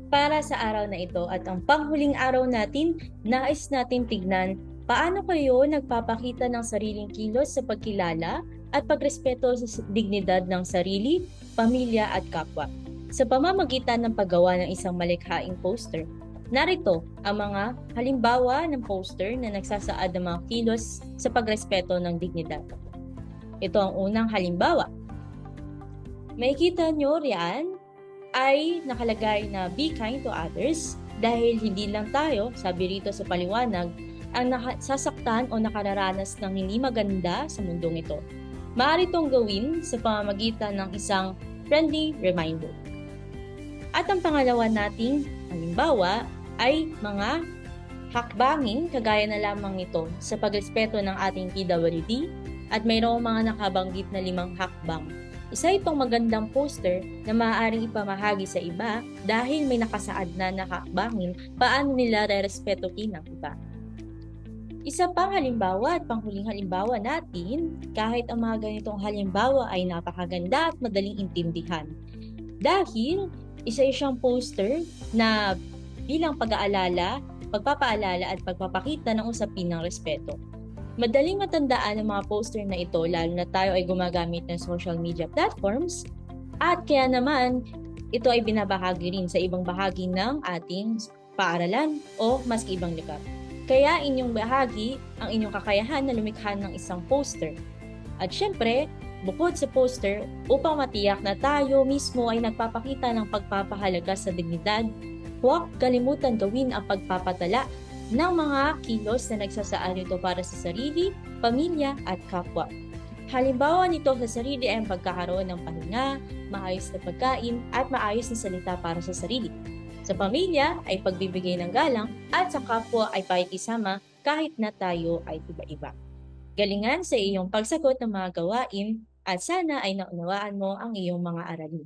Para sa araw na ito at ang panghuling araw natin, nais natin tignan paano kayo nagpapakita ng sariling kilos sa pagkilala at pagrespeto sa dignidad ng sarili, pamilya at kapwa. Sa pamamagitan ng paggawa ng isang malikhaing poster, narito ang mga halimbawa ng poster na nagsasaad ng mga kilos sa pagrespeto ng dignidad. Ito ang unang halimbawa. Makikita nyo riyan ay nakalagay na be kind to others dahil hindi lang tayo, sabi rito sa paliwanag, ang nasasaktan o nakararanas ng hindi maganda sa mundong ito. Maaari itong gawin sa pamamagitan ng isang friendly reminder. At ang pangalawa nating halimbawa ay mga hakbangin kagaya na lamang ito sa pagrespeto ng ating PWD at mayroong mga nakabanggit na 5 hakbang. Isa itong magandang poster na maaaring ipamahagi sa iba dahil may nakasaad na nakakbangin paano nila re-respetuhin ang iba. Isa pang halimbawa at panghuling halimbawa natin, kahit ang mga ganitong halimbawa ay napakaganda at madaling intindihan. Dahil isa siyang poster na bilang pag-aalala, pagpapaalala at pagpapakita ng usapin ng respeto. Madaling matandaan ang mga poster na ito lalo na tayo ay gumagamit ng social media platforms at kaya naman ito ay binabahagi rin sa ibang bahagi ng ating paaralan o maski ibang lugar. Kaya inyong bahagi ang inyong kakayahan na lumikha ng isang poster. At syempre, bukod sa poster, upang matiyak na tayo mismo ay nagpapakita ng pagpapahalaga sa dignidad, huwag kalimutan gawin ang pagpapatala ng mga kilos na nagsasaad nito para sa sarili, pamilya at kapwa. Halimbawa nito sa sarili ay ang pagkakaroon ng pahinga, maayos na pagkain at maayos na salita para sa sarili. Sa pamilya ay pagbibigay ng galang at sa kapwa ay pakikisama kahit na tayo ay iba-iba. Galingan sa iyong pagsagot ng mga gawain at sana ay naunawaan mo ang iyong mga aralin.